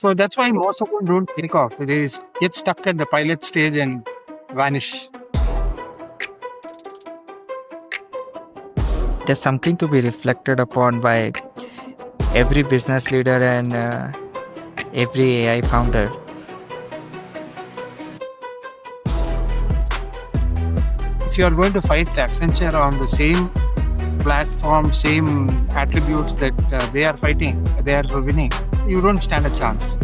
So that's why most of them don't take off. They get stuck at the pilot stage and vanish. There's something to be reflected upon by every business leader and every AI founder. If you are going to fight Accenture on the same platform, same attributes that they are fighting, they are winning, you don't stand a chance.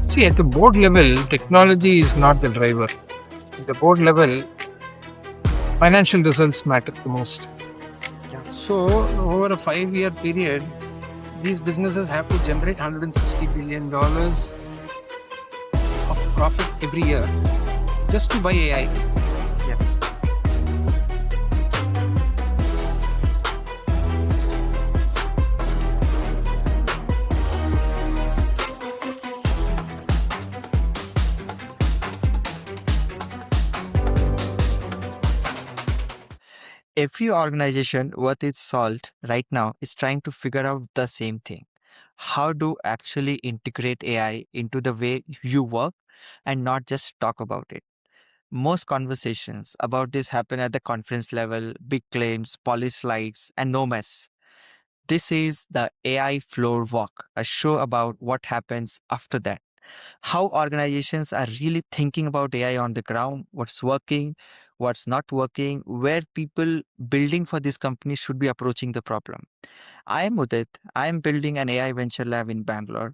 See, at the board level, technology is not the driver. At the board level, financial results matter the most. Yeah. So, over a 5-year period, these businesses have to generate $160 billion of profit every year just to buy AI. Yeah. Every organization worth its salt right now is trying to figure out the same thing. How to actually integrate AI into the way you work and not just talk about it. Most conversations about this happen at the conference level, big claims, polished slides, and no mess. This is the AI Floor Walk, a show about what happens after that. How organizations are really thinking about AI on the ground, what's working, what's not working, where people building for this company should be approaching the problem. I am Udit. I am building an AI venture lab in Bangalore.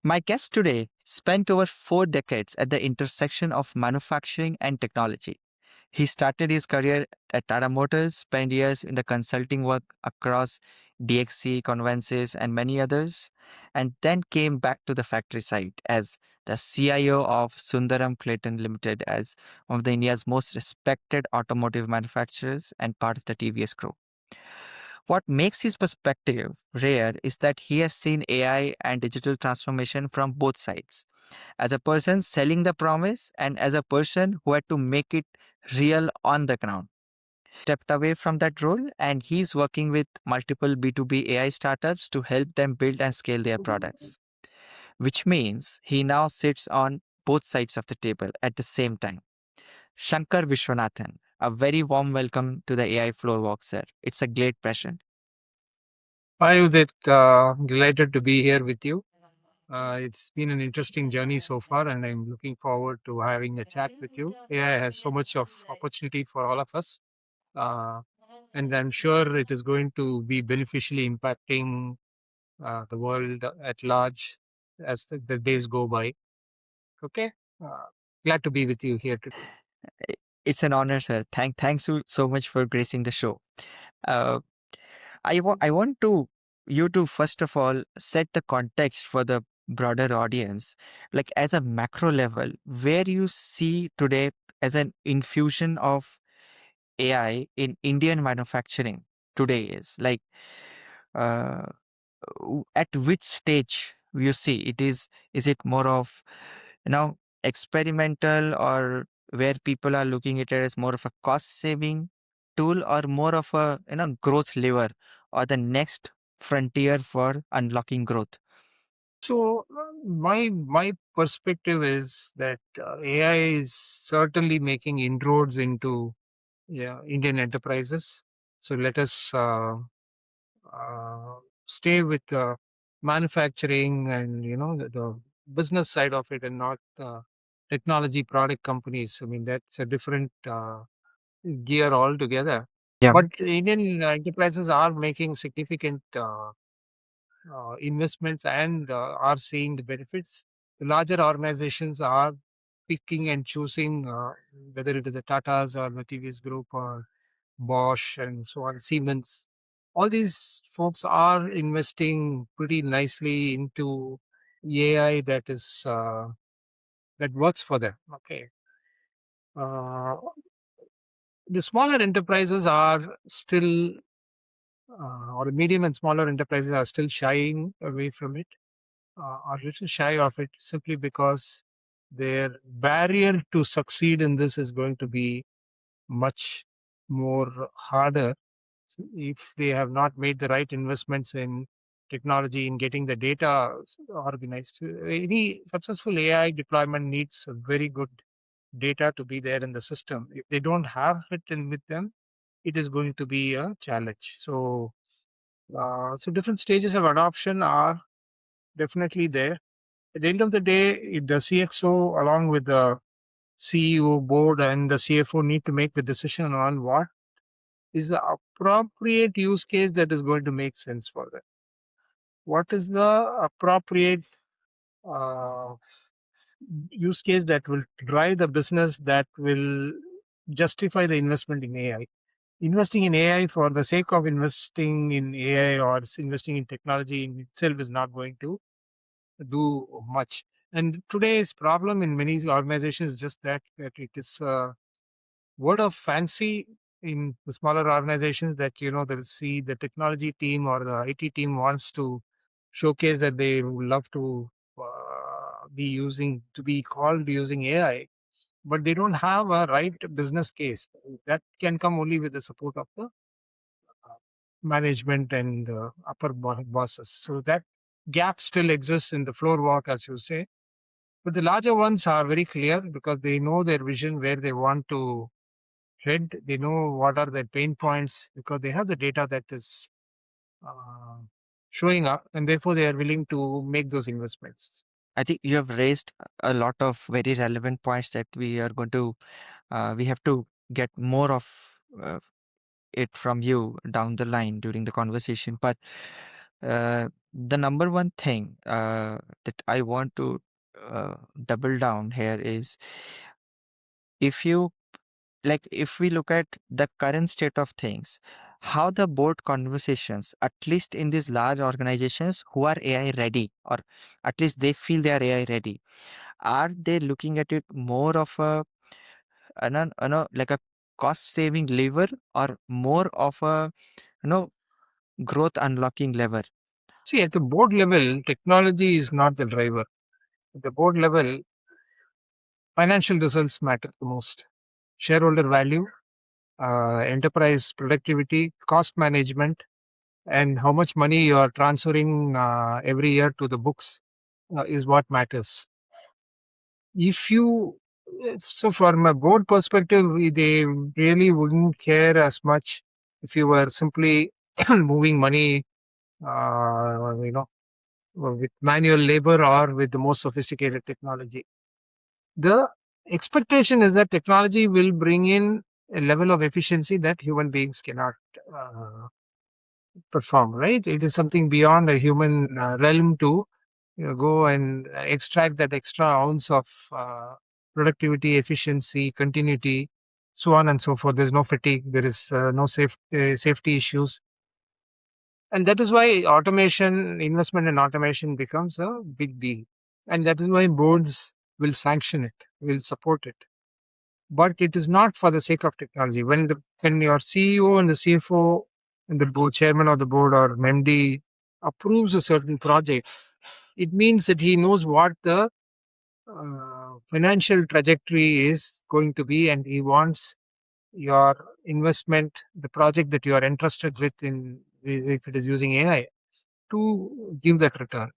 My guest today spent over 4 decades at the intersection of manufacturing and technology. He started his career at Tata Motors, spent years in the consulting work across DXC, Convences, and many others, and then came back to the factory side as the CIO of Sundaram-Clayton Limited, as one of the India's most respected automotive manufacturers and part of the TVS Group. What makes his perspective rare is that he has seen AI and digital transformation from both sides, as a person selling the promise and as a person who had to make it real on the ground. Stepped away from that role and he's working with multiple B2B AI startups to help them build and scale their products, which means he now sits on both sides of the table at the same time. Shankar Vishwanathan, a very warm welcome to the AI Floor Walk, sir. It's a great pleasure. Hi, Udit. Delighted to be here with you. It's been an interesting journey so far, and I'm looking forward to having a chat with you. AI has so much of opportunity for all of us, uh, and I'm sure it is going to be beneficially impacting the world at large as the days go by. Okay, uh, glad to be with you here today. It's an honor, sir. Thanks you so much for gracing the show. Uh, I want to you to first of all set the context for the broader audience, like as a macro level, where you see today as an infusion of AI in Indian manufacturing today is like uh, at which stage you see it is it more of experimental, or where people are looking at it as more of a cost saving tool, or more of a growth lever, or the next frontier for unlocking growth? So my perspective is that AI is certainly making inroads into Indian enterprises. So let us uh, stay with manufacturing and the business side of it, and not technology product companies. I mean, that's a different gear altogether. Yeah. But Indian enterprises are making significant investments and are seeing the benefits. The larger organizations are picking and choosing, whether it is the Tatas or the TVS Group or Bosch and so on, Siemens. All these folks are investing pretty nicely into AI that works for them. Okay, uh, the smaller enterprises are still, or medium and smaller enterprises are still shying away from it, are a little shy of it, simply because their barrier to succeed in this is going to be much more harder if they have not made the right investments in technology in getting the data organized. Any successful AI deployment needs a very good data to be there in the system. If they don't have it in with them, it is going to be a challenge. So different stages of adoption are definitely there. At the end of the day, if the CXO along with the CEO board and the CFO need to make the decision on what is the appropriate use case that is going to make sense for them. What is the appropriate uh, use case that will drive the business that will justify the investment in AI? Investing in AI for the sake of investing in AI or investing in technology in itself is not going to do much. And today's problem in many organizations is just that it is word of fancy in the smaller organizations that they'll see the technology team or the IT team wants to showcase that they would love to be called using AI, but they don't have a right business case that can come only with the support of the management and upper bosses. So that gap still exists in the floor walk, as you say. But the larger ones are very clear because they know their vision, where they want to head. They know what are their pain points because they have the data that is uh, showing up, and therefore they are willing to make those investments. I think you have raised a lot of very relevant points that we are going to, we have to get more of uh, it from you down the line during the conversation. But the number one thing that I want to double down here is, if you if we look at the current state of things, how the board conversations, at least in these large organizations who are AI ready, or at least they feel they are AI ready, are they looking at it more of like a cost saving lever, or more of a you know growth unlocking lever? See, at the board level, technology is not the driver. At the board level, financial results matter the most. Shareholder value, enterprise productivity, cost management, and how much money you are transferring every year to the books is what matters. If you So from a board perspective, they really wouldn't care as much if you were simply moving money, you know, with manual labor or with the most sophisticated technology. The expectation is that technology will bring in a level of efficiency that human beings cannot uh, perform, right? It is something beyond a human realm to go and extract that extra ounce of productivity, efficiency, continuity, so on and so forth. There's no fatigue, there is no safety issues. And that is why automation, investment in automation becomes a big deal. And that is why boards will sanction it, will support it. But it is not for the sake of technology. When your CEO and the CFO and the board chairman of the board or MD approves a certain project, it means that he knows what the financial trajectory is going to be, and he wants your investment, the project that you are entrusted with, in if it is using AI, to give that return.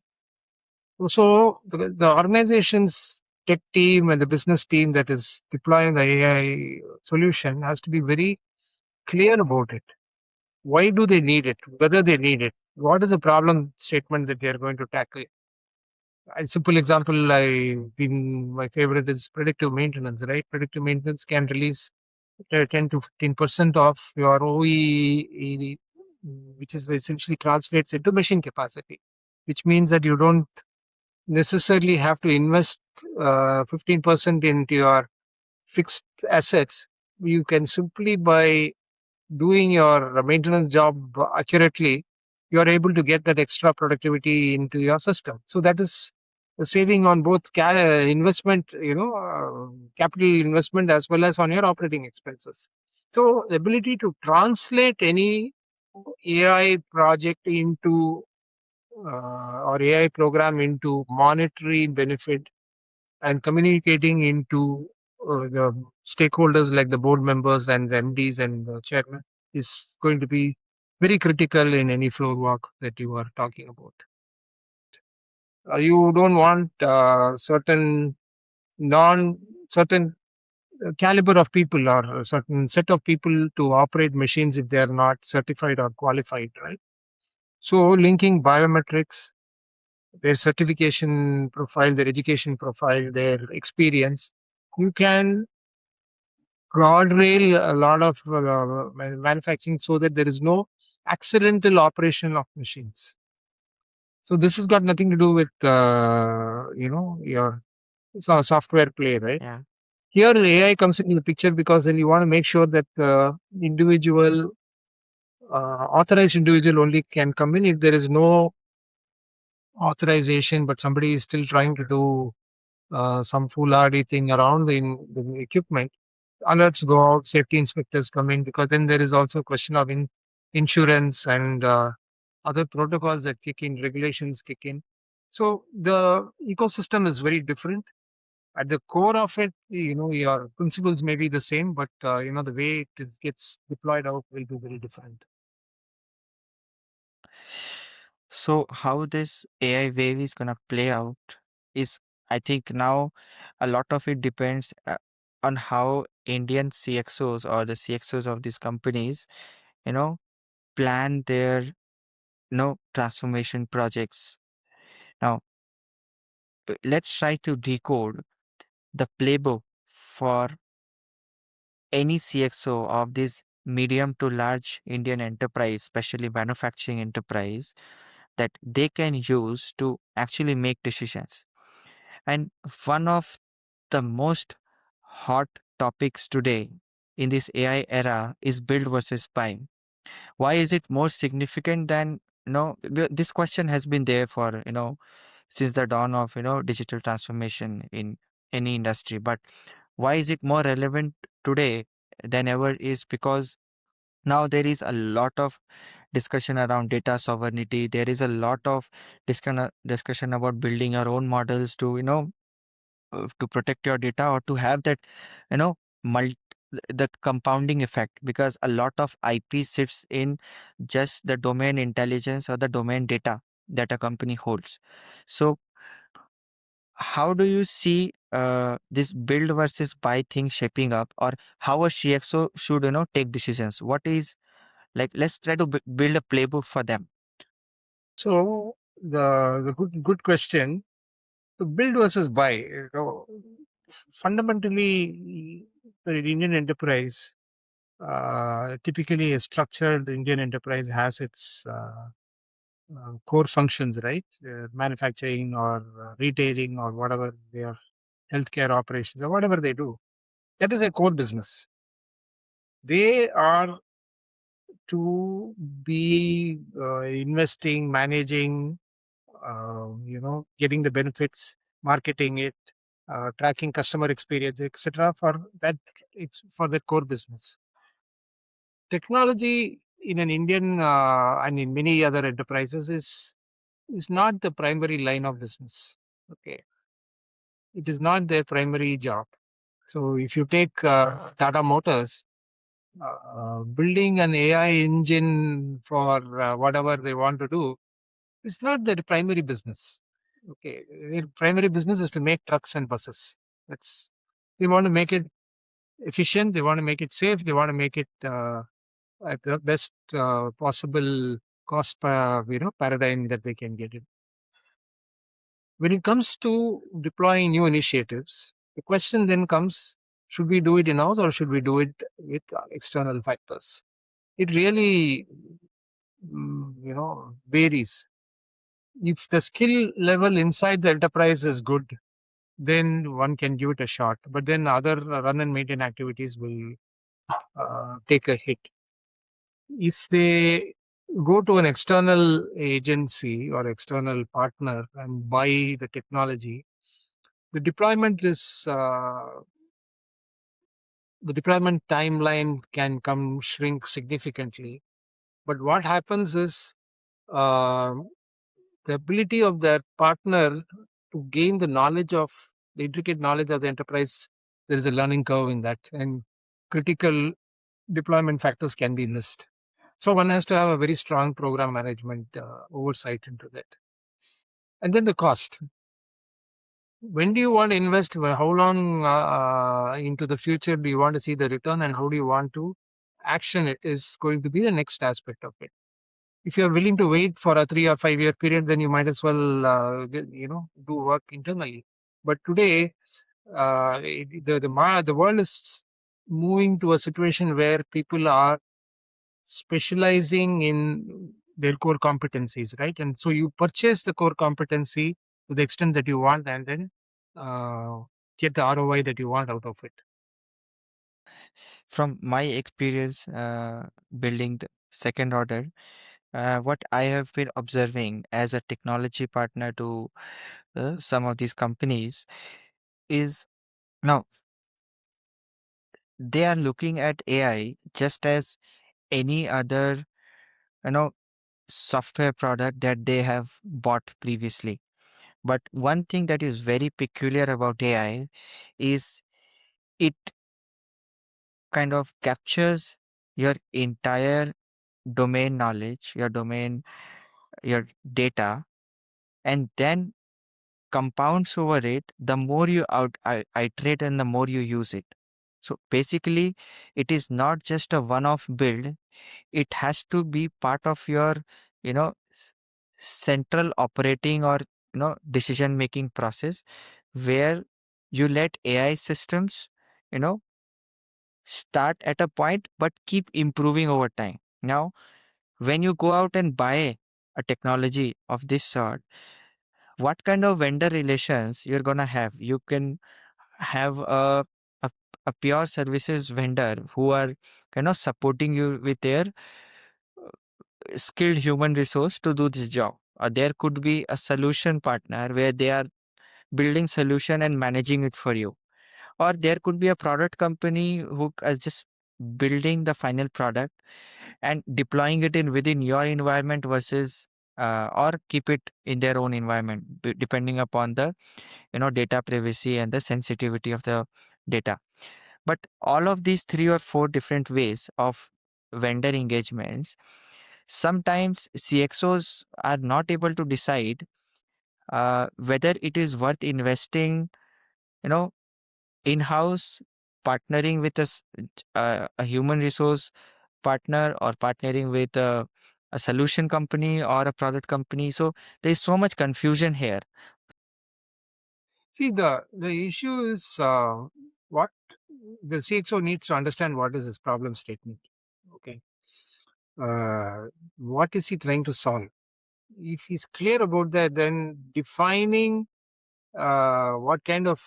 So the organization's tech team and the business team that is deploying the AI solution has to be very clear about it. Why do they need it? Whether they need it? What is the problem statement that they are going to tackle? A simple example, my favorite is predictive maintenance, right? Predictive maintenance can release 10 to 15% of your OE, which is essentially translates into machine capacity, which means that you don't necessarily have to invest 15% into your fixed assets. You can simply, by doing your maintenance job accurately, you are able to get that extra productivity into your system. So that is a saving on both investment, capital investment, as well as on your operating expenses. So the ability to translate any AI project into or AI program into monetary benefit and communicating into the stakeholders like the board members and the MDs and the chairman is going to be very critical in any floor work that you are talking about. You don't want non certain caliber of people or a certain set of people to operate machines if they are not certified or qualified, right? So linking biometrics, their certification profile, their education profile, their experience, you can guardrail a lot of manufacturing so that there is no accidental operation of machines. So this has got nothing to do with your software play, right? Yeah. Here AI comes into the picture because then you want to make sure that the individual authorized individual only can come in. If there is no authorization, but somebody is still trying to do some foolhardy thing around the equipment, alerts go out, safety inspectors come in, because then there is also a question of insurance and other protocols that kick in, regulations kick in. So the ecosystem is very different. At the core of it, your principles may be the same, but the way gets deployed out will be very different. So how this AI wave is gonna play out is, I think now a lot of it depends on how Indian CXOs or the CXOs of these companies, you know, plan their transformation projects. Now, let's try to decode the playbook for any CXO of this medium to large Indian enterprise, especially manufacturing enterprise, that they can use to actually make decisions. And one of the most hot topics today in this AI era is build versus buy. Why is it more significant than, this question has been there for, since the dawn of, digital transformation in any industry. But why is it more relevant today than ever is because now there is a lot of discussion around data sovereignty. There is a lot of discussion about building our own models to, to protect your data or to have that, you know, mul- the compounding effect, because a lot of IP sits in just the domain intelligence or the domain data that a company holds. So, how do you see this build versus buy thing shaping up, or how a CXO should, take decisions? What is like? Let's try to build a playbook for them. So the good question. So build versus buy. Fundamentally, the Indian enterprise, typically a structured Indian enterprise, has its core functions, right? Manufacturing or retailing or whatever their healthcare operations or whatever they do. That is a core business. They are to be investing, managing, getting the benefits, marketing it, tracking customer experience, etc. For that, it's for the core business. Technology in an Indian and in many other enterprises is not the primary line of business. Okay, it is not their primary job. So if you take Tata Motors, building an AI engine for whatever they want to do, it's not their primary business. Okay, their primary business is to make trucks and buses. That's They want to make it efficient. They want to make it safe. They want to make it at the best possible cost, paradigm that they can get it. When it comes to deploying new initiatives, the question then comes: should we do it in house or should we do it with external factors? It really, varies. If the skill level inside the enterprise is good, then one can give it a shot. But then other run and maintain activities will take a hit. If they go to an external agency or external partner and buy the technology, the deployment is the deployment timeline can come shrink significantly. But what happens is um the ability of that partner to gain the intricate knowledge of the enterprise, there is a learning curve in that, and critical deployment factors can be missed. So one has to have a very strong program management oversight into that. And then the cost. When do you want to invest? How long into the future do you want to see the return, and how do you want to action it is going to be the next aspect of it. If you're willing to wait for a 3 or 5 year period, then you might as well, do work internally. But today, the world is moving to a situation where people are specializing in their core competencies, right? And so you purchase the core competency to the extent that you want, and then uh, get the ROI that you want out of it. From my experience building the second order, what I have been observing as a technology partner to some of these companies is now they are looking at AI just as any other, you know, software product that they have bought previously. But one thing that is very peculiar about AI is it kind of captures your entire domain knowledge, your domain, your data, and then compounds over it the more you iterate and the more you use it. So basically, it is not just a one-off build. It has to be part of your, you know, central operating or decision-making process where you let AI systems, you know, start at a point but keep improving over time. Now, when you go out and buy a technology of this sort, what kind of vendor relations you're gonna have? You can have a, a pure services vendor who are supporting you with their skilled human resource to do this job. Or there could be a solution partner where they are building solution and managing it for you. Or there could be a product company who is just building the final product and deploying it in within your environment versus or keep it in their own environment depending upon the data privacy and the sensitivity of the data. But all of these three or four different ways of vendor engagements, sometimes CXOs are not able to decide whether it is worth investing, you know, in-house, partnering with a human resource partner, or partnering with a solution company or a product company. So there is so much confusion here. See, the issue is what the CXO needs to understand what is his problem statement. Okay, what is he trying to solve? If he's clear about that, then defining what kind of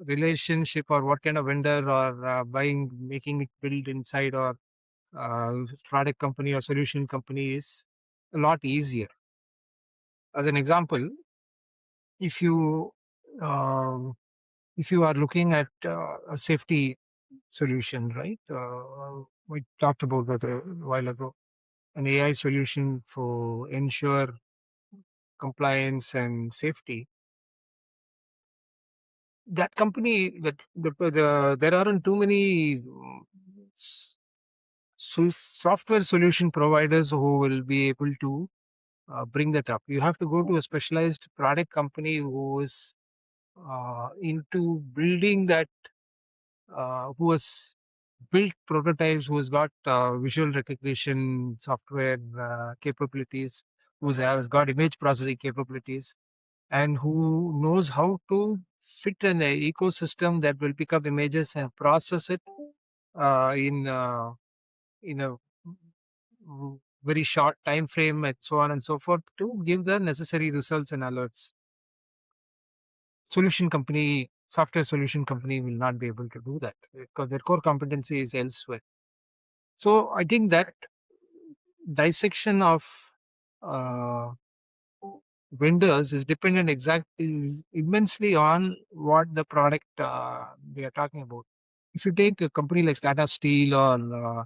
relationship or what kind of vendor or buying, making it build inside or product company or solution company is a lot easier. As an example, if you um, if you are looking at a safety solution, right? We talked about that a while ago. An AI solution for ensure compliance and safety. That company, there aren't too many software solution providers who will be able to bring that up. You have to go to a specialized product company who is into building that, who has built prototypes, who has got visual recognition software capabilities, who has got image processing capabilities, and who knows how to fit in an ecosystem that will pick up images and process it in a very short time frame, and so on and so forth, to give the necessary results and alerts. Software solution company will not be able to do that because their core competency is elsewhere. So I think that dissection of uh, vendors is dependent exactly immensely on what the product they are talking about. If you take a company like Tata Steel or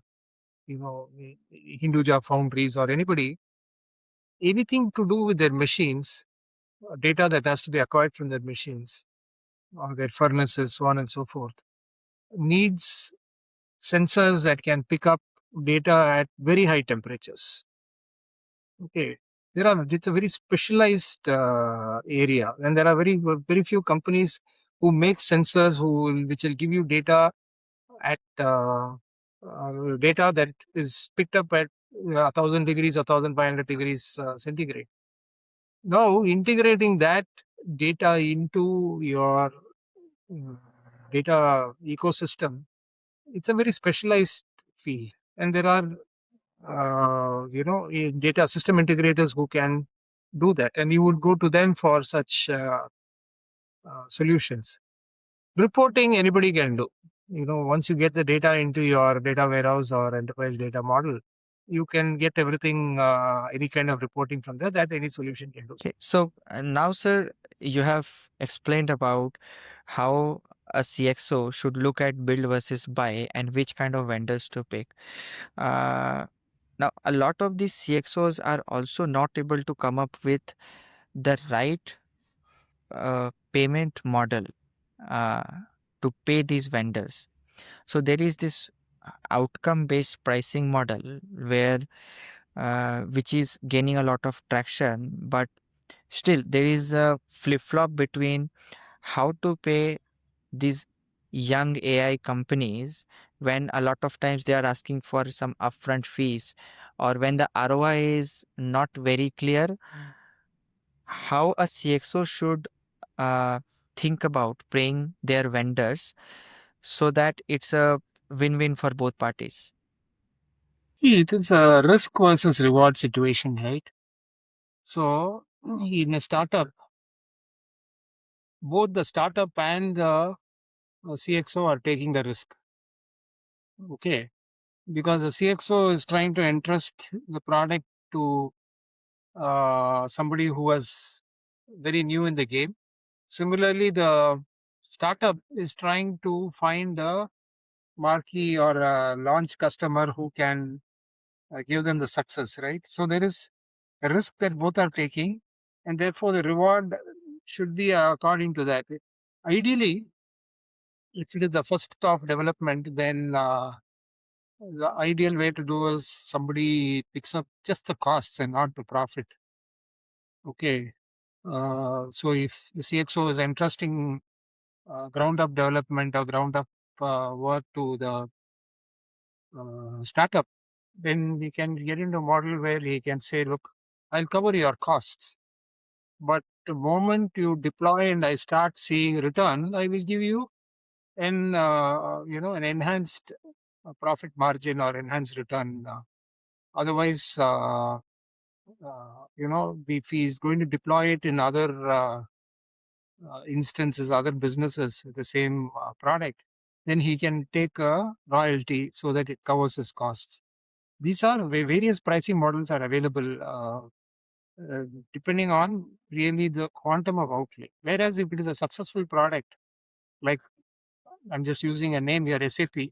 Hinduja Foundries or anybody, anything to do with their machines, data that has to be acquired from their machines or their furnaces, so on and so forth, needs sensors that can pick up data at very high temperatures. Okay, it's a very specialized area, and there are very few companies who make sensors which will give you data at data that is picked up at 1,000 degrees or 1,500 degrees centigrade. Now integrating that data into your uh, data ecosystem, it's a very specialized field, and there are data system integrators who can do that, and you would go to them for such solutions. Reporting anybody can do. Once you get the data into your data warehouse or enterprise data model, you can get everything, any kind of reporting from there that any solution can do. Okay, so now, sir, you have explained about how a CXO should look at build versus buy and which kind of vendors to pick. Uh, Now, a lot of these CXOs are also not able to come up with the right payment model uh, to pay these vendors. So there is this outcome-based pricing model where which is gaining a lot of traction, but still there is a flip-flop between how to pay these young AI companies when a lot of times they are asking for some upfront fees, or when the ROI is not very clear, how a CXO should uh, think about paying their vendors so that it's a win-win for both parties. See, it is a risk versus reward situation, right? So in a startup, both the startup and the CXO are taking the risk. Okay, because the CXO is trying to entrust the product to somebody who was very new in the game. Similarly, the startup is trying to find a marquee or a launch customer who can give them the success, right? So there is a risk that both are taking, and therefore the reward should be according to that. Ideally, if it is the first of development, then the ideal way to do is somebody picks up just the costs and not the profit. Okay. So if the CXO is entrusting ground up development or ground up work to the startup, then we can get into a model where he can say, look, I'll cover your costs. But the moment you deploy and I start seeing return, I will give you an enhanced profit margin or enhanced return. Otherwise, if he's going to deploy it in other instances, other businesses with the same product, then he can take a royalty so that it covers his costs. These are various pricing models are available depending on really the quantum of outlay. Whereas if it is a successful product, like I'm just using a name here, SAP,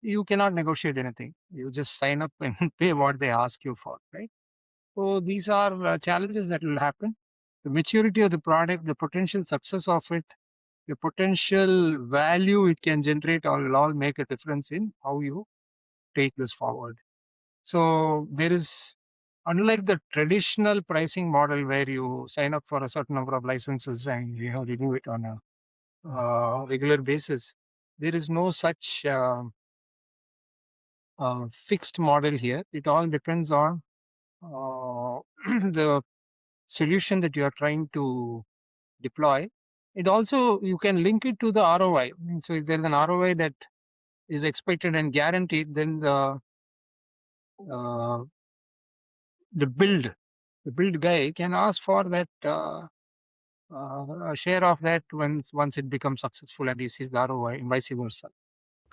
you cannot negotiate anything. You just sign up and pay what they ask you for, right? So these are challenges that will happen. The maturity of the product, the potential success of it, the potential value it can generate will all make a difference in how you take this forward. So there is, unlike the traditional pricing model where you sign up for a certain number of licenses and renew it on a regular basis, there is no such fixed model here. It all depends on the solution that you are trying to deploy. It also, you can link it to the ROI. So if there's an ROI that is expected and guaranteed, then uh, the build the build guy can ask for that a share of that once it becomes successful and he sees the ROI and vice versa.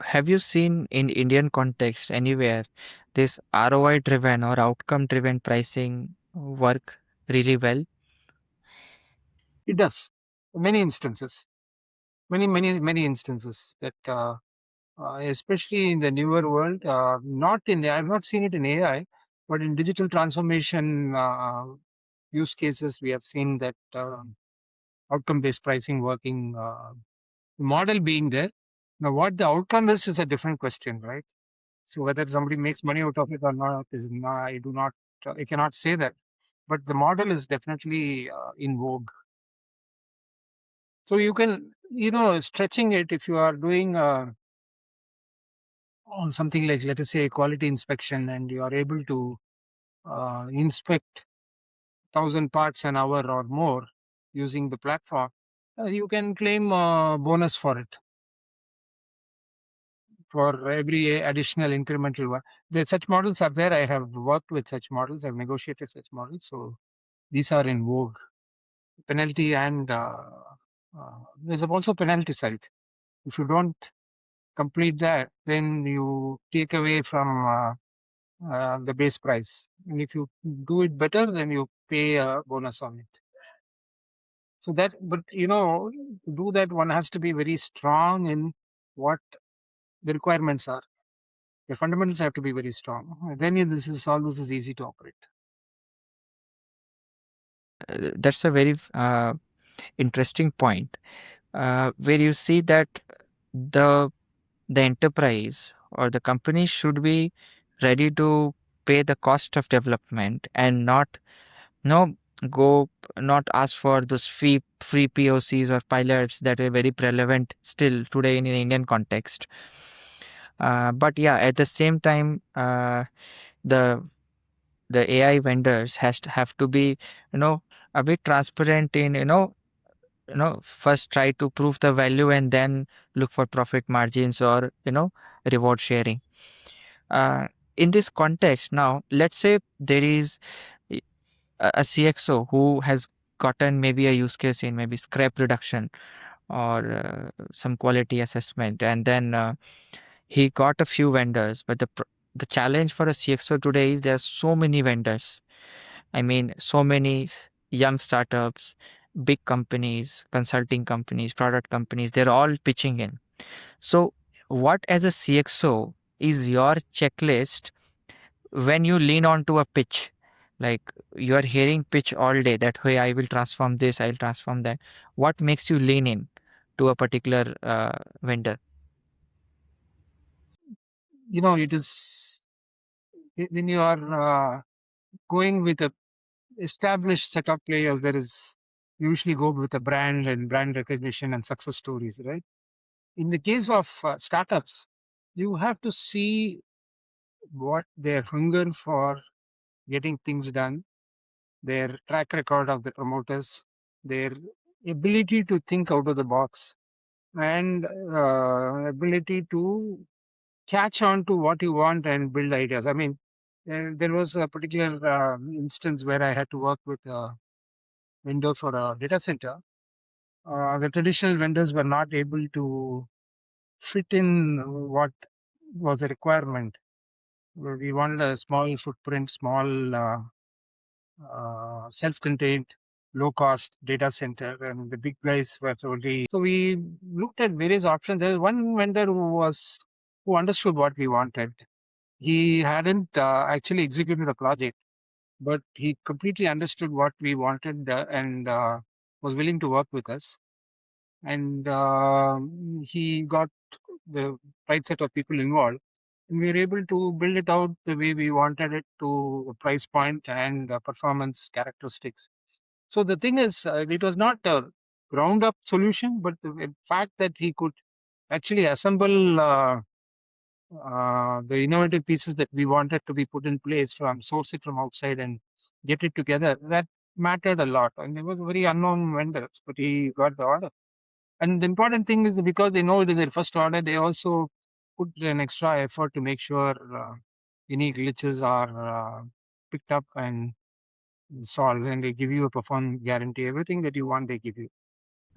Have you seen in Indian context anywhere this ROI driven or outcome driven pricing work really well? It does. Many instances, many instances that especially in the newer world, not in I've not seen it in AI, but in digital transformation use cases, we have seen that outcome based pricing working, model being there. Now, what the outcome is a different question, right? So whether somebody makes money out of it or not is not, I do not, I cannot say that. But the model is definitely in vogue. So you can, stretching it if you are doing on something like, let us say, quality inspection, and you are able to inspect 1,000 parts an hour or more using the platform, you can claim a bonus for it for every additional incremental one. Such models are there. I have worked with such models. I've negotiated such models. So these are in vogue. Penalty and there's also penalty side. If you don't complete that, then you take away from the base price. And if you do it better, then you pay a bonus on it. So that, but to do that, one has to be very strong in what the requirements are. The fundamentals have to be very strong. Then this is easy to operate. That's a very interesting point, where you see that the the enterprise or the company should be ready to pay the cost of development and not no go not ask for those free POCs or pilots that are very prevalent still today in Indian context. But yeah, at the same time, the the AI vendors have to be, a bit transparent in, first try to prove the value and then look for profit margins or, reward sharing. uh, in this context, now let's say there is a CXO who has gotten maybe a use case in maybe scrap reduction or some quality assessment, and then he got a few vendors. But the challenge for a CXO today is there are so many vendors. I mean, so many young startups, big companies, consulting companies, product companies, they're all pitching in. So, what as a CXO is your checklist when you lean onto a pitch? Like you are hearing pitch all day that, hey, I will transform this, I'll transform that. What makes you lean in to a particular vendor? It is when you are going with a established set of players, there is usually go with a brand and brand recognition and success stories, right? In the case of startups, you have to see what their hunger for getting things done, their track record of the promoters, their ability to think out of the box, and ability to catch on to what you want and build ideas. I mean, there was a particular instance where I had to work with a vendor for a data center. The traditional vendors were not able to fit in what was a requirement. We wanted a small footprint, small self-contained, low-cost data center, and the big guys were only. So we looked at various options. There was one vendor who understood what we wanted. He hadn't actually executed the project, but he completely understood what we wanted and was willing to work with us. And he got the right set of people involved. And we were able to build it out the way we wanted it to a price point and performance characteristics. So the thing is, it was not a ground up solution, but the fact that he could actually assemble the innovative pieces that we wanted to be put in place from source it from outside and get it together, that mattered a lot. And it was a very unknown vendor, but he got the order. And the important thing is that because they know it is their first order, they also put an extra effort to make sure any glitches are picked up and solved. And they give you a performance guarantee. Everything that you want, they give you.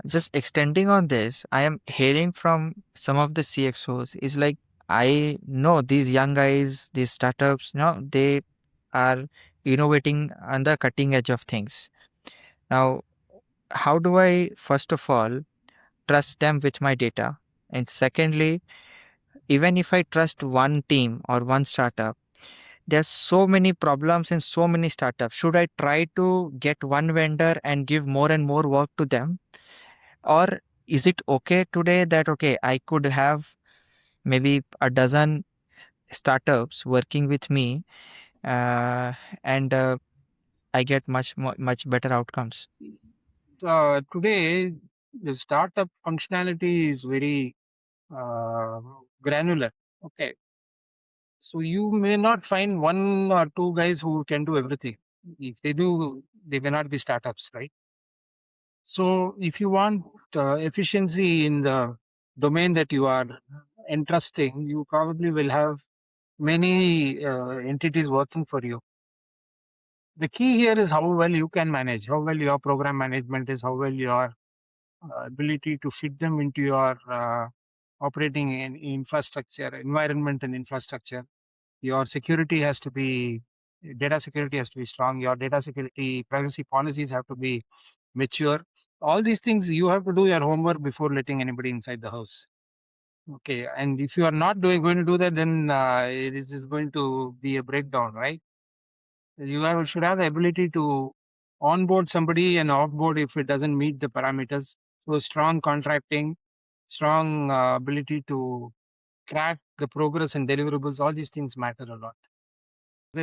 Just extending on this, I am hearing from some of the CXOs is like, I know these young guys, these startups, they are innovating on the cutting edge of things. Now, how do I, first of all, trust them with my data? And secondly, even if I trust one team or one startup, there's so many problems in so many startups. Should I try to get one vendor and give more and more work to them? Or is it okay today that, okay, I could have maybe a dozen startups working with me, and I get much better outcomes. Today, the startup functionality is very uh, granular. Okay, so you may not find one or two guys who can do everything. If they do, they may not be startups, right? So if you want efficiency in the domain that you are entrusting, you probably will have many entities working for you. The key here is how well you can manage, how well your program management is, how well your ability to fit them into your operating infrastructure, environment and infrastructure. Your security has to be, data security has to be strong. Your data security privacy policies have to be mature. All these things you have to do your homework before letting anybody inside the house. Okay, and if you are not going to do that, then this is going to be a breakdown, right? Should have the ability to onboard somebody and offboard if it doesn't meet the parameters. So strong contracting, strong ability to track the progress and deliverables. All these things matter a lot.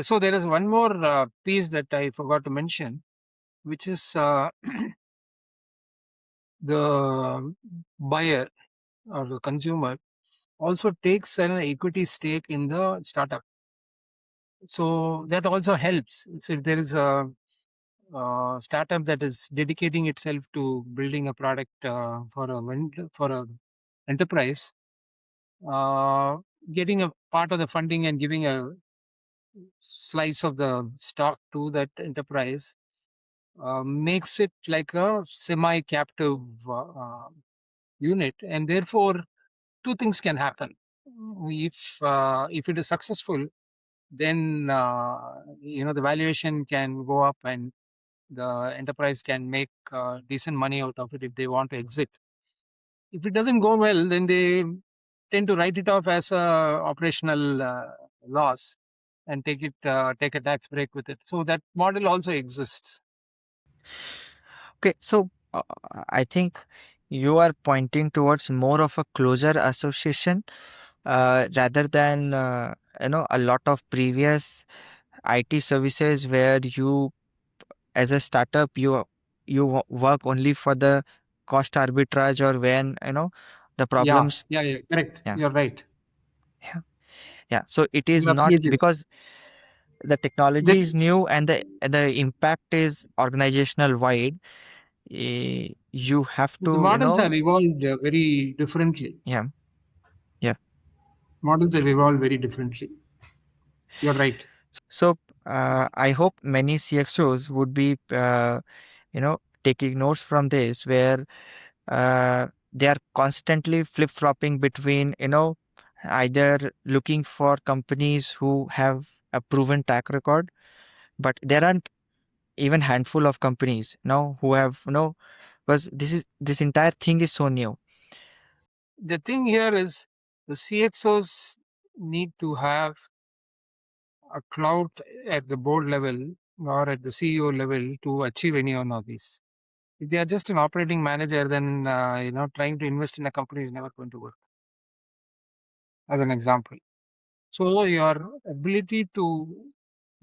So there is one more piece that I forgot to mention, which is the buyer or the consumer also takes an equity stake in the startup. So that also helps. So if there is a startup that is dedicating itself to building a product for a enterprise, uh, getting a part of the funding and giving a slice of the stock to that enterprise makes it like a semi-captive unit, and therefore two things can happen. If it is successful, then the valuation can go up and the enterprise can make decent money out of it if they want to exit. If it doesn't go well, then they tend to write it off as a operational loss and take a tax break with it. So that model also exists. Okay, so I think you are pointing towards more of a closer association rather than a lot of previous IT services where you, as a startup, work only for the cost arbitrage, or when the Yeah, problems. yeah, yeah, correct. Yeah, You're right. yeah, yeah. So it is You're not absolutely right. because the technology is The, new and the impact is organizational wide. You have the to, models have evolved very differently. yeah, yeah. Models have evolved very differently. You're right. So I hope many CXOs would be, taking notes from this, where they are constantly flip flopping between, either looking for companies who have a proven track record, but there aren't even handful of companies now who have, because this entire thing is so new. The thing here is the CXOs need to have a clout at the board level or at the CEO level to achieve any one of these. If they are just an operating manager, then trying to invest in a company is never going to work. As an example, so your ability to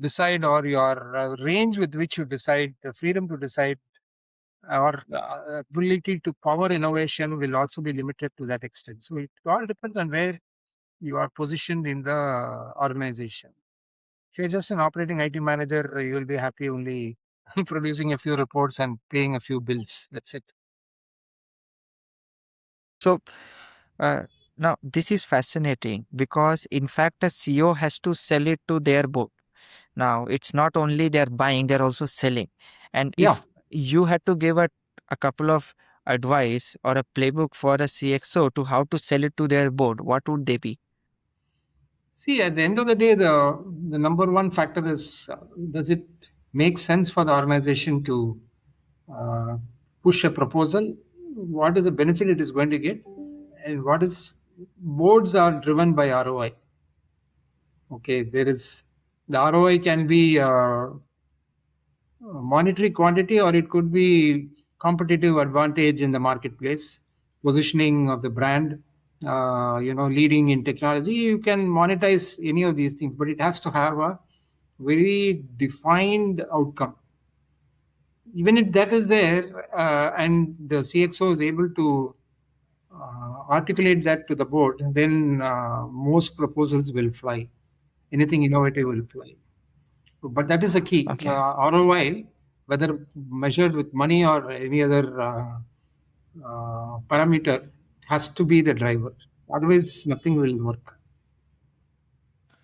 decide or your range with which you decide, the freedom to decide, or ability to power innovation will also be limited to that extent. So it all depends on where you are positioned in the organization. If you're just an operating IT manager, you will be happy only producing a few reports and paying a few bills. That's it. So uh, now this is fascinating because in fact a CEO has to sell it to their board. Now it's not only they're buying, they're also selling. And Yeah. if you had to give a couple of advice or a playbook for a CXO to how to sell it to their board, what would they be? See, at the end of the day, the number one factor is does it make sense for the organization to uh, push a proposal? What is the benefit it is going to get? And what is boards are driven by ROI. Okay, there is the ROI can be monetary quantity or it could be competitive advantage in the marketplace, positioning of the brand, leading in technology. You can monetize any of these things, but it has to have a very defined outcome. Even if that is there, and the CXO is able to articulate that to the board, then most proposals will fly. Anything innovative will fly. But that is the key. Okay. ROI, whether measured with money or any other parameter, has to be the driver. Otherwise, nothing will work.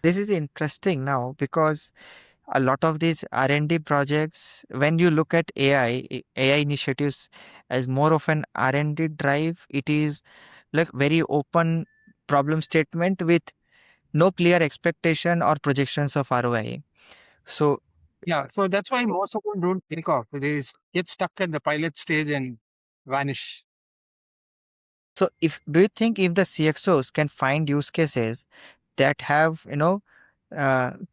This is interesting now because a lot of these R&D projects, when you look at AI initiatives as more of an R&D drive, it is like very open problem statement with no clear expectation or projections of ROI. So, Yeah, so that's why most of them don't take off. They get stuck at the pilot stage and vanish. so if do you think if the CXOs can find use cases that have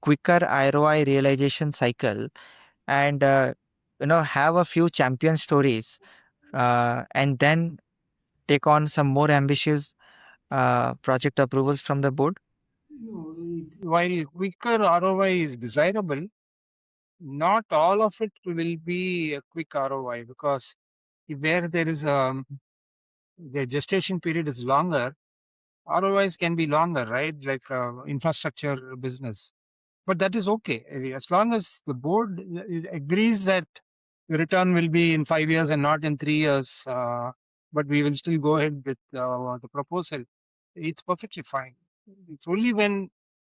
quicker ROI realization cycle and have a few champion stories and then take on some more ambitious project approvals from the board? While quicker ROI is desirable, not all of it will be a quick ROI, because where there is the gestation period is longer, ROIs can be longer, right? Like infrastructure business. But that is okay. As long as the board agrees that the return will be in 5 years and not in 3 years, but we will still go ahead with the proposal, it's perfectly fine. It's only when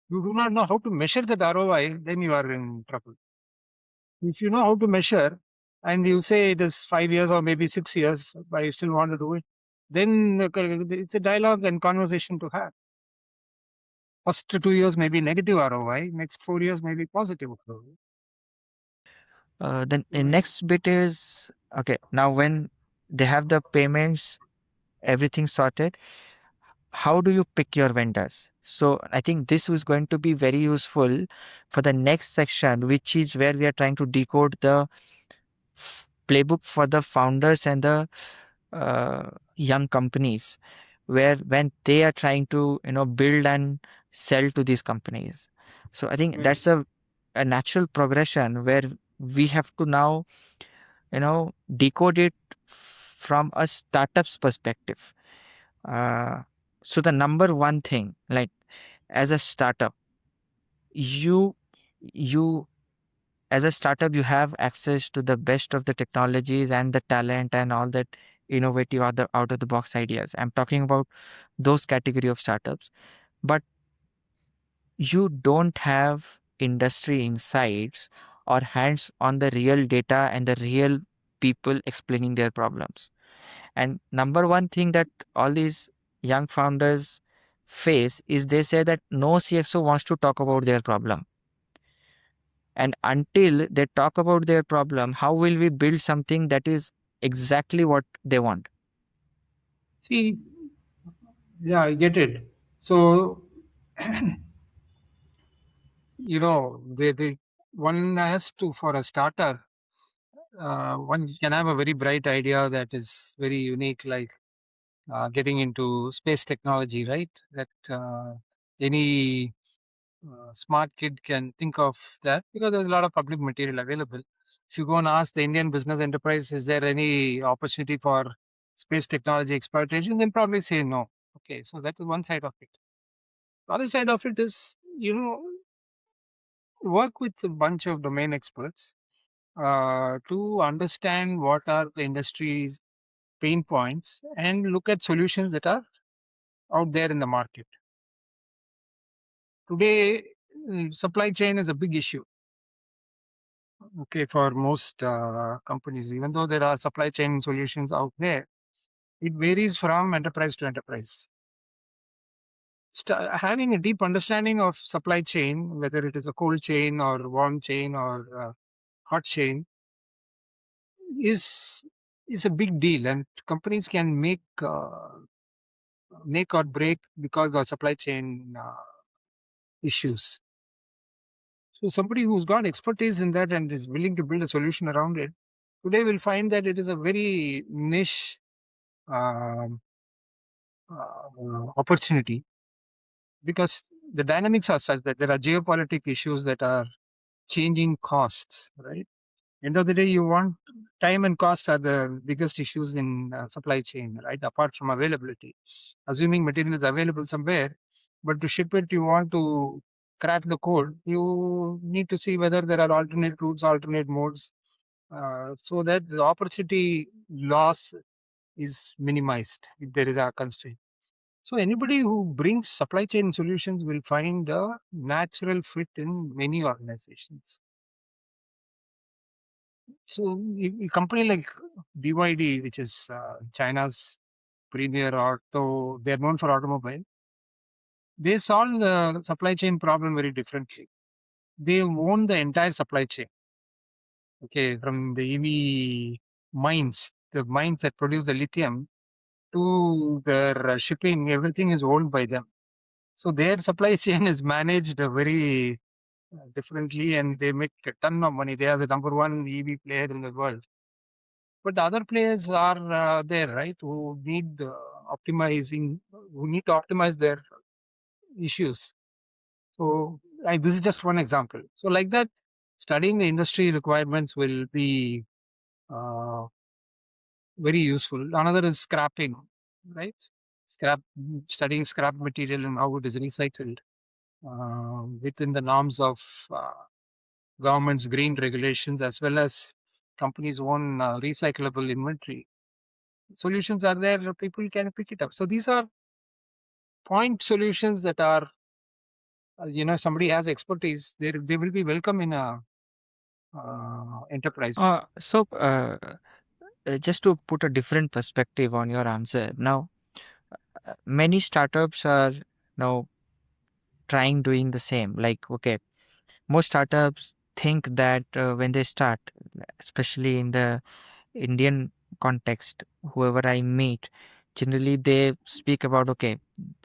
you do not know how to measure that ROI, then you are in trouble. If you know how to measure and you say it is 5 years or maybe 6 years, but you still want to do it, then it's a dialogue and conversation to have. First 2 years may be negative ROI, next 4 years may be positive ROI. Then the next bit is okay. Now, when they have the payments, everything sorted, how do you pick your vendors? So, I think this is going to be very useful for the next section, which is where we are trying to decode the playbook for the founders and the young companies, where when they are trying to build and sell to these companies. So, I think Very that's a natural progression where we have to now decode it from a startup's perspective. So the number one thing, like as a startup, you you as a startup you have access to the best of the technologies and the talent and all that innovative other out of the box ideas. I'm talking about those category of startups, but you don't have industry insights or hands on the real data and the real people explaining their problems. And number one thing that all these young founders face is they say that no CXO wants to talk about their problem. And until they talk about their problem, how will we build something that is exactly what they want? See, yeah, I get it. So, they one has to, for a starter, one can have a very bright idea that is very unique, like getting into space technology, right? That any smart kid can think of that, because there's a lot of public material available. If you go and ask the Indian business enterprise, is there any opportunity for space technology exploitation? They'll probably say no. Okay, so that's one side of it. The other side of it is, work with a bunch of domain experts to understand what are the industry's pain points and look at solutions that are out there in the market. Today, supply chain is a big issue, okay, for most companies. Even though there are supply chain solutions out there, it varies from enterprise to enterprise. Having a deep understanding of supply chain, whether it is a cold chain or warm chain or hot chain, is is a big deal, and companies can make or break because of supply chain issues. So somebody who's got expertise in that and is willing to build a solution around it, today will find that it is a very niche um, opportunity, because the dynamics are such that there are geopolitical issues that are changing costs, right? End of the day, you want time and cost are the biggest issues in supply chain, right? Apart from availability, assuming material is available somewhere, but to ship it, you want to crack the code. You need to see whether there are alternate routes, alternate modes, so that the opportunity loss is minimized if there is a constraint. So anybody who brings supply chain solutions will find a natural fit in many organizations. So a company like BYD, which is China's premier auto, they're known for automobile. They solve the supply chain problem very differently. They own the entire supply chain. Okay, from the EV mines, the mines that produce the lithium to their shipping, everything is owned by them. So their supply chain is managed very differently, and they make a ton of money. They are the number one EV player in the world. But the other players are there, right? Who need to optimize their issues. So this is just one example. So like that, studying the industry requirements will be uh, very useful. Another is scrapping, right? Studying scrap material and how it is recycled within the norms of uh, government's green regulations, as well as companies' own recyclable inventory. Solutions are there, people can pick it up. So these are point solutions that are, somebody has expertise, they will be welcome in a enterprise. Just to put a different perspective on your answer, now many startups are now trying doing the same. Like, okay, most startups think that when they start, especially in the Indian context, whoever I meet, generally they speak about, okay,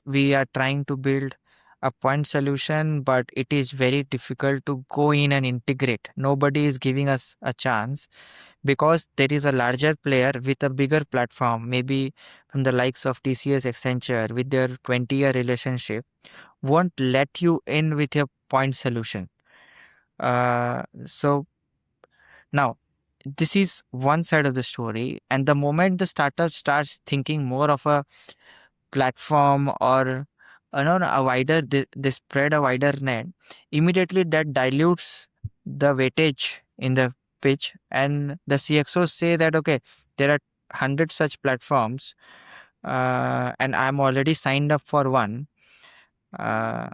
we are trying to build a point solution, but it is very difficult to go in and integrate. Nobody is giving us a chance because there is a larger player with a bigger platform, maybe from the likes of TCS, Accenture, with their 20-year relationship, won't let you in with your point solution. So now, this is one side of the story. And the moment the startup starts thinking more of a platform or a wider, they spread a wider net, immediately that dilutes the weightage in the pitch. And the CXOs say that, okay, there are 100 such platforms and I'm already signed up for one. Uh,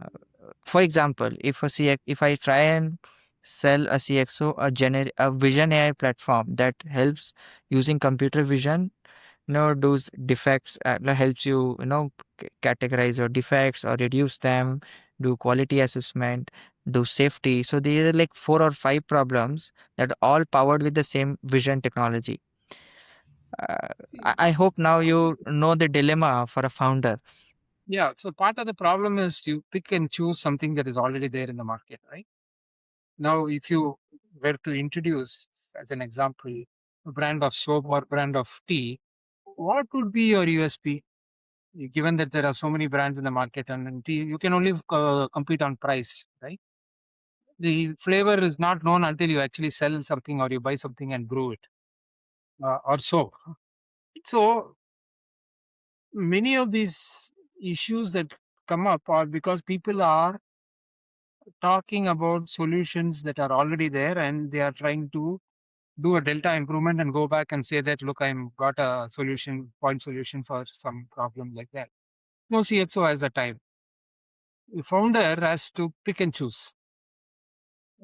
for example, if I try and sell a CXO a vision AI platform that helps using computer vision, does defects, helps you categorize your defects or reduce them, do quality assessment, do safety. So these are like 4 or 5 problems that are all powered with the same vision technology. uh, I hope now you know the dilemma for a founder. Yeah, so part of the problem is you pick and choose something that is already there in the market, right? Now, if you were to introduce, as an example, a brand of soap or brand of tea, what would be your USP? Given that there are so many brands in the market, and in tea, you can only compete on price, right? The flavor is not known until you actually sell something or you buy something and brew it, or so. So many of these issues that come up are because people are talking about solutions that are already there, and they are trying to do a delta improvement and go back and say that, look, I'm got a point solution for some problem like that. No CXO has the time. The founder has to pick and choose.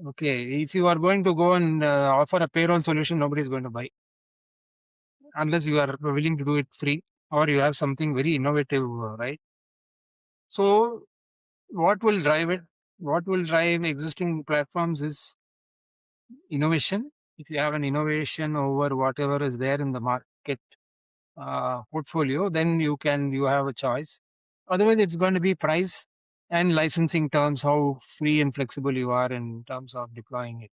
Okay, if you are going to go and offer a payroll solution, nobody is going to buy unless you are willing to do it free or you have something very innovative, right? So, what will drive it? What will drive existing platforms is innovation. If you have an innovation over whatever is there in the market portfolio, then you have a choice. Otherwise, it's going to be price and licensing terms, how free and flexible you are in terms of deploying it.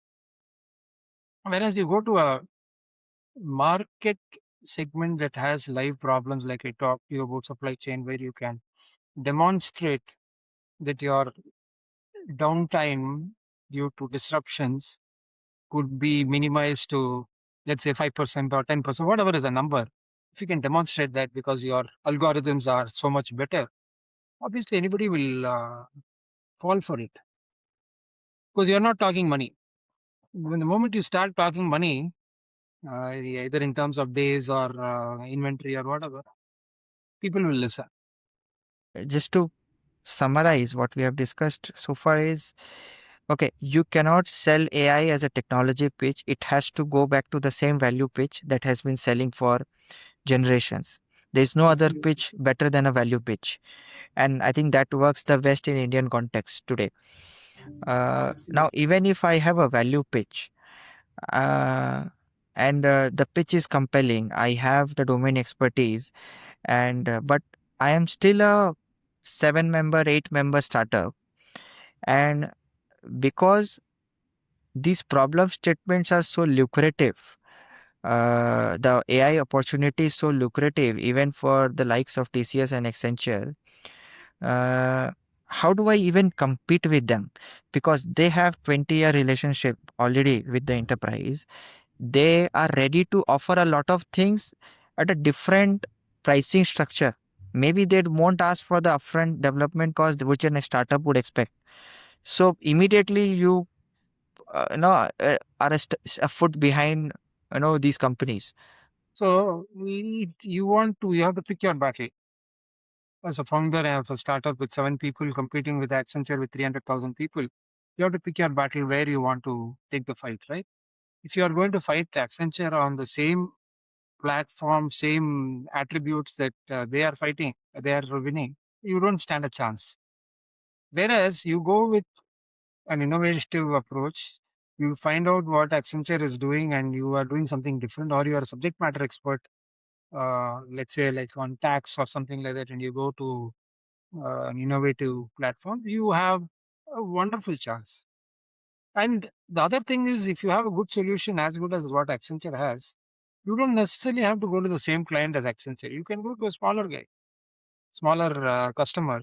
Whereas you go to a market segment that has live problems, like I talked to you about supply chain, where you can demonstrate that your downtime due to disruptions could be minimized to, let's say, 5% or 10%, whatever is a number. If you can demonstrate that because your algorithms are so much better, obviously anybody will fall for it, because you're not talking money. When the moment you start talking money, either in terms of days or inventory or whatever, people will listen. Just to summarize what we have discussed so far is, okay, you cannot sell AI as a technology pitch. It has to go back to the same value pitch that has been selling for generations. There is no other Absolutely. pitch better than a value pitch. And I think that works the best in Indian context today. Now, Absolutely. even if I have a value pitch, uh, and the pitch is compelling, I have the domain expertise, and but I am still a 7 member, 8 member startup, and because these problem statements are so lucrative, the AI opportunity is so lucrative even for the likes of TCS and Accenture. uh, how do I even compete with them? Because they have 20-year relationship already with the enterprise. They are ready to offer a lot of things at a different pricing structure. Maybe they won't ask for the upfront development cost which a startup would expect. So immediately you are a foot behind these companies. So you have to pick your battle. As a founder of a startup with 7 people competing with Accenture with 300,000 people, you have to pick your battle where you want to take the fight, right? If you are going to fight Accenture on the same platform, same attributes that they are fighting, they are winning, you don't stand a chance. Whereas you go with an innovative approach, you find out what Accenture is doing and you are doing something different, or you are a subject matter expert, let's say like on tax or something like that, and you go to an innovative platform, you have a wonderful chance. And the other thing is, if you have a good solution as good as what Accenture has, you don't necessarily have to go to the same client as Accenture. You can go to a smaller guy, smaller customer.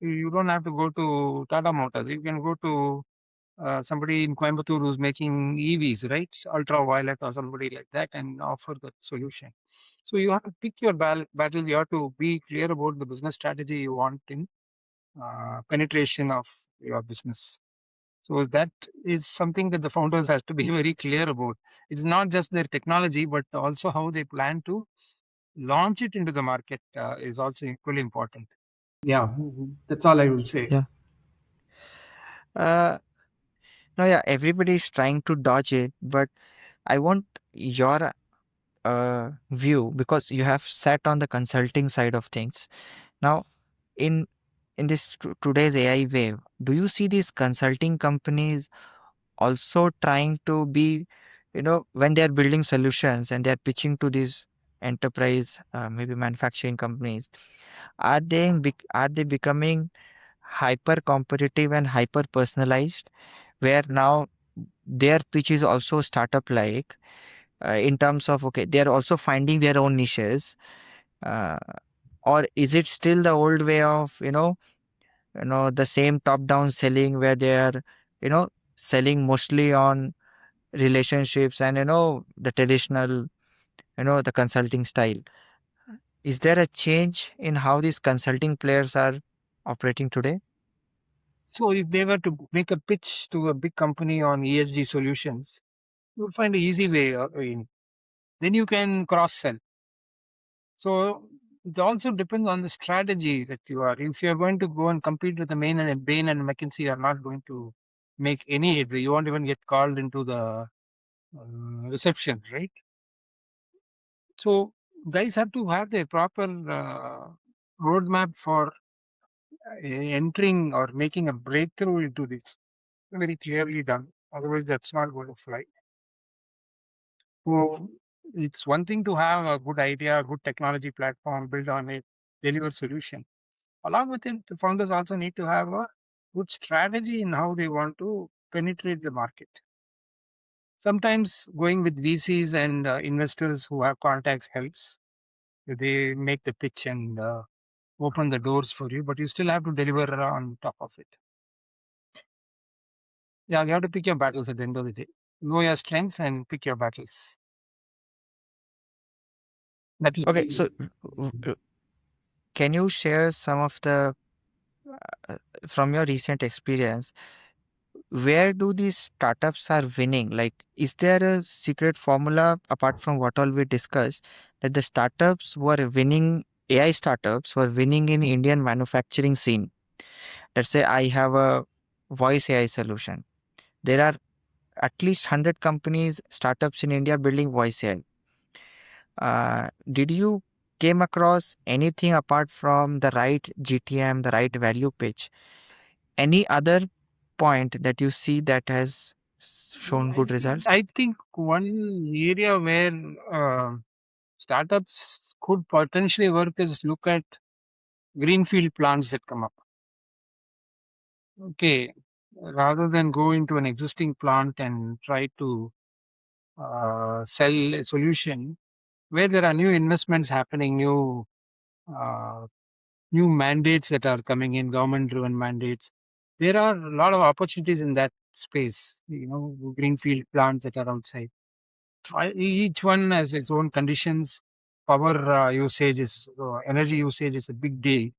You don't have to go to Tata Motors. You can go to somebody in Coimbatore who's making EVs, right? Ultraviolet or somebody like that, and offer that solution. So you have to pick your battles. You have to be clear about the business strategy you want in penetration of your business. So that is something that the founders has to be very clear about. It's not just their technology, but also how they plan to launch it into the market is also equally important. Yeah, that's all I will say. Yeah. uh, no, yeah, everybody is trying to dodge it, but I want your view, because you have sat on the consulting side of things. Now, in this today's AI wave, do you see these consulting companies also trying to be, when they are building solutions and they are pitching to these enterprise, maybe manufacturing companies, are they becoming hyper competitive and hyper personalized, where now their pitch is also startup like, in terms of, okay, they are also finding their own niches, uh, or is it still the old way of the same top down selling, where they are selling mostly on relationships and the traditional, the consulting style? Is there a change in how these consulting players are operating today? So if they were to make a pitch to a big company on ESG solutions, you would find an easy way in. Then you can cross sell. So it also depends on the strategy that you are. If you are going to go and compete with the main and Bain and McKinsey, you are not going to make any headway. You won't even get called into the reception, right? So guys have to have the proper roadmap for entering or making a breakthrough into this. Very clearly done. Otherwise, that's not going to fly. So it's one thing to have a good idea, a good technology platform, build on it, deliver solution. Along with it, the founders also need to have a good strategy in how they want to penetrate the market. Sometimes going with VCs and investors who have contacts helps. They make the pitch and open the doors for you, but you still have to deliver on top of it. Yeah, you have to pick your battles at the end of the day. Know your strengths and pick your battles. That is Okay, so can you share some of the from your recent experience, where do these startups are winning? Like, is there a secret formula apart from what all we discussed that the startups were winning, AI startups were winning in Indian manufacturing scene? Let's say I have a voice AI solution. There are at least 100 companies, startups in India building voice AI. Did you came across anything apart from the right GTM, the right value pitch? Any other point that you see that has shown good results? I think one area where startups could potentially work is look at greenfield plants that come up. Okay, rather than go into an existing plant and try to sell a solution where there are new investments happening, uh, new mandates that are coming in, government-driven mandates. There are a lot of opportunities in that space. Greenfield plants that are outside. Each one has its own conditions. Power usage is energy usage is a big deal,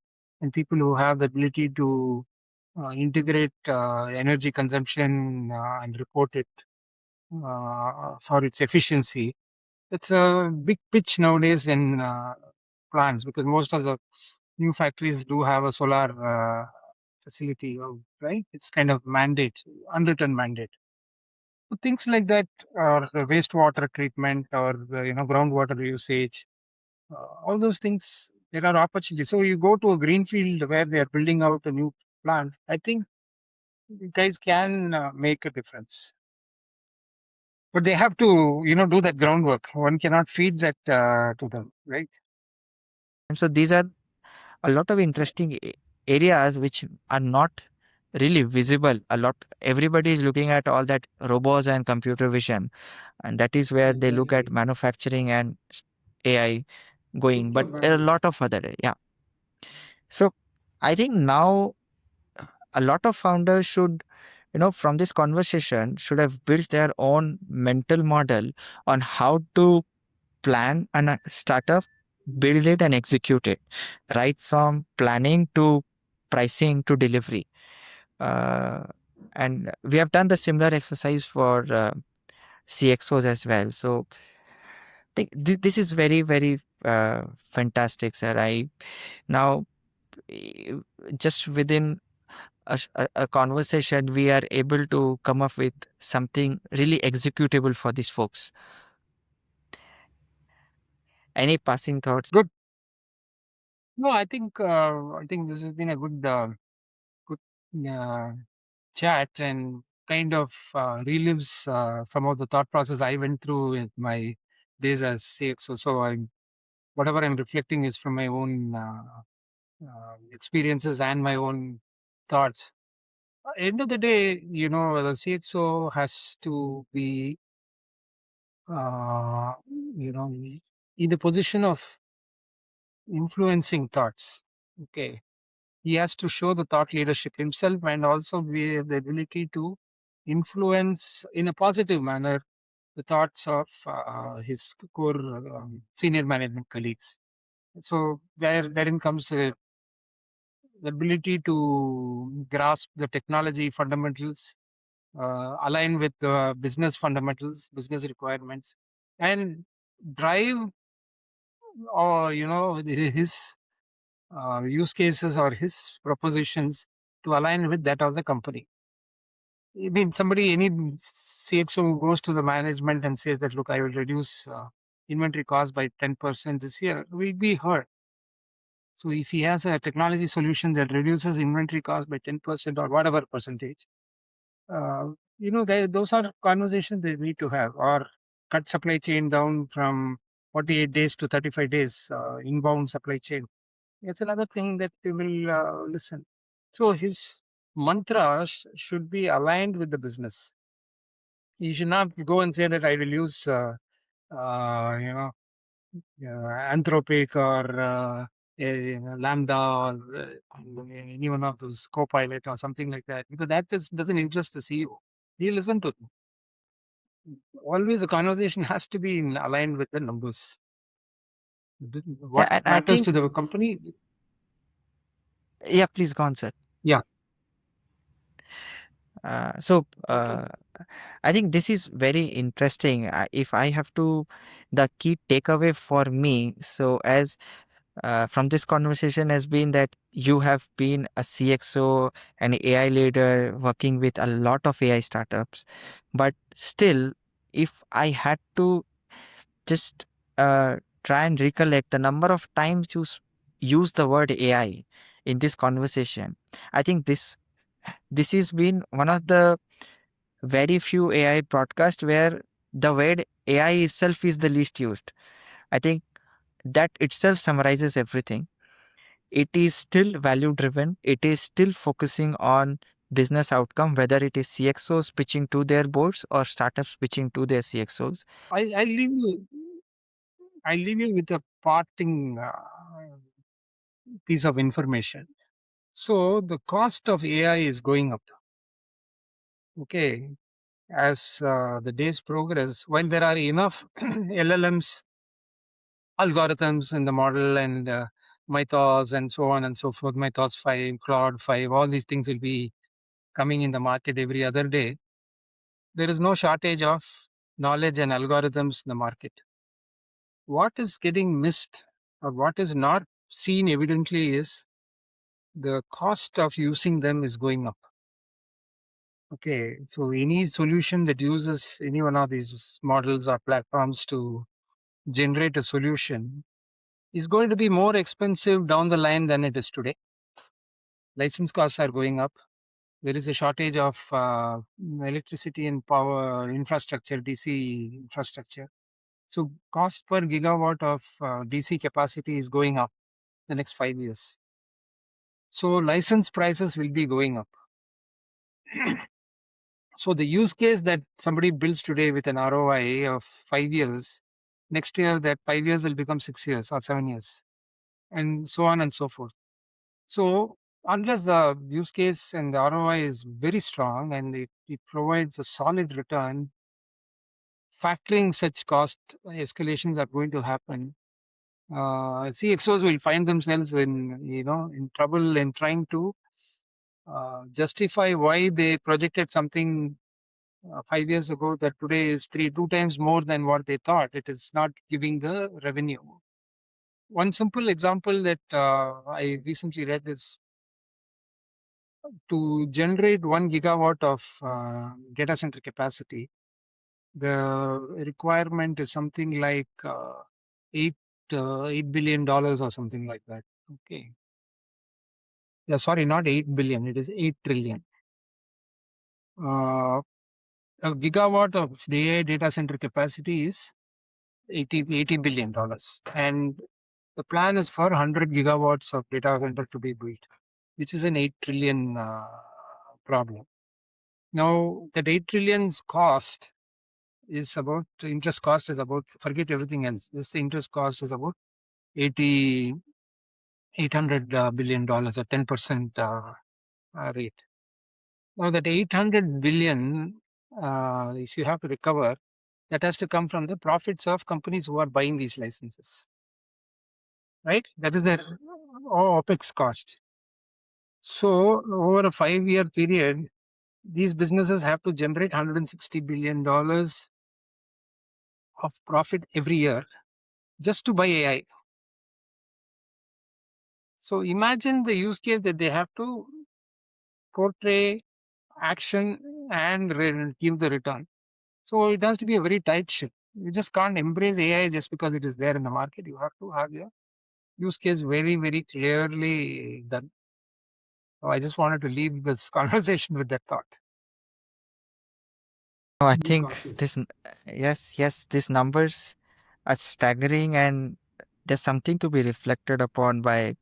and people who have the ability to integrate energy consumption and report it for its efficiency. It's a big pitch nowadays in plants because most of the new factories do have a solar facility, right? It's kind of mandate, unwritten mandate. So things like that, or the wastewater treatment, or groundwater usage, all those things. There are opportunities. So you go to a greenfield where they are building out a new plant. I think you guys can make a difference, but they have to, do that groundwork. One cannot feed that to them, right? And so these are a lot of interesting areas which are not really visible. A lot, everybody is looking at all that robots and computer vision, and that is where they look at Exactly. manufacturing and AI going. But there are a lot of other, yeah. So I think now a lot of founders should, from this conversation, should have built their own mental model on how to plan a startup, build it and execute it, right from planning to pricing to delivery. Uh, and we have done the similar exercise for CXOs as well. So I think this is very, very fantastic, sir. I now eh, just within a conversation, we are able to come up with something really executable for these folks. Any passing thoughts? Good. No, I think this has been a good uh, chat and kind of relives some of the thought process I went through with my days as CXO. So whatever I'm reflecting is from my own experiences and my own thoughts. End of the day, the CXO has to be, uh, in the position of influencing thoughts. Okay, he has to show the thought leadership himself and also be have the ability to influence in a positive manner the thoughts of his core senior management colleagues. So therein comes the ability to grasp the technology fundamentals, align with the business fundamentals, business requirements, and drive or his use cases or his propositions to align with that of the company. I mean, any CXO who goes to the management and says that, look, I will reduce inventory cost by 10% this year, will be heard. So if he has a technology solution that reduces inventory cost by 10% or whatever percentage, those are conversations they need to have, or cut supply chain down from 48 days to 35 days, inbound supply chain. It's another thing that we will listen. So his mantra should be aligned with the business. You should not go and say that I will use, you know, Anthropic or Lambda or any one of those Copilot or something like that, because doesn't interest the CEO. He listen to them. Always the conversation has to be aligned with the numbers. Yeah, What and I matters think, to the company? yeah, please go on, sir. Yeah. So Okay. I think this is very interesting. If I have to, the key takeaway for me, so as from this conversation has been that you have been a CXO, an AI leader working with a lot of AI startups. But still, if I had to just try and recollect the number of times you use the word AI in this conversation, I think this has been one of the very few AI podcasts where the word AI itself is the least used. I think that itself summarizes everything. It is still value driven. It is still focusing on business outcome, whether it is CXOs pitching to their boards or startups pitching to their CXOs. I leave you. I leave you with a parting piece of information. So the cost of AI is going up. Okay, as the days progress, while there are enough LLMs, algorithms in the model, and Mythos and so on and so forth, Mythos 5, Claude 5, all these things will be coming in the market every other day. There is no shortage of knowledge and algorithms in the market. What is getting missed or what is not seen evidently is the cost of using them is going up. Okay, so any solution that uses any one of these models or platforms to generate a solution is going to be more expensive down the line than it is today. License costs are going up. There is a shortage of electricity and power infrastructure, DC infrastructure. So cost per gigawatt of DC capacity is going up the next 5 years. So license prices will be going up. So the use case that somebody builds today with an ROI of 5 years, next year that 5 years will become 6 years or 7 years, and so on and so forth. So unless the use case and the ROI is very strong and it provides a solid return, factoring such cost escalations are going to happen. CXOs will find themselves in trouble in trying to justify why they projected something 5 years ago that today is two times more than what they thought. It is not giving the revenue. One simple example that I recently read is to generate 1 gigawatt of data center capacity. The requirement is something like eight $8 billion or something like that. Okay. Yeah, sorry, not 8 billion. It is 8 trillion. Uh, a gigawatt of the AI data center capacity is $80 billion, and the plan is for 100 gigawatts of data center to be built, which is an 8 trillion problem. Now, that 8 trillion's cost is about, interest cost is about, forget everything else. This interest cost is about 80, $800 billion, a 10% rate. Now, that 800 billion, if you have to recover, that has to come from the profits of companies who are buying these licenses, right? That is their OPEX cost. So, over a 5 year period, these businesses have to generate $160 billion of profit every year just to buy AI. So, imagine the use case that they have to portray, action, and give the return. So, it has to be a very tight ship. You just can't embrace AI just because it is there in the market. You have to have your use case very, very clearly done. So I just wanted to leave this conversation with that thought. So I Be think cautious. yes, these numbers are staggering, and there's something to be reflected upon by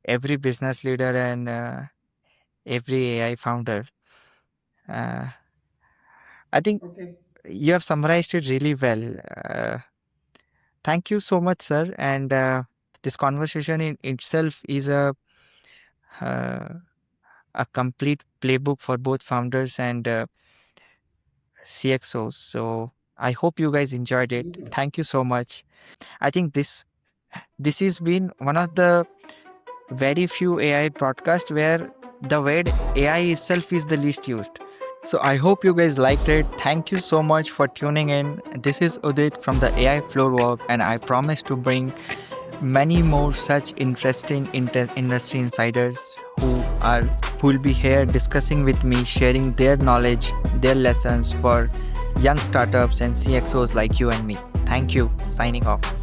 every business leader and every AI founder. Uh, I think Okay. you have summarized it really well. Thank you so much, sir. And this conversation in itself is uh, a complete playbook for both founders and CXOs. So I hope you guys enjoyed it. Thank you. Thank you so much. I think this has been one of the very few AI podcasts where the word AI itself is the least used. So I hope you guys liked it. Thank you so much for tuning in. This is Udit from the AI Floor Walk, and I promise to bring many more such interesting industry insiders are who will be here discussing with me, sharing their knowledge, their lessons for young startups and CXOs like you and me. Thank you. Signing off.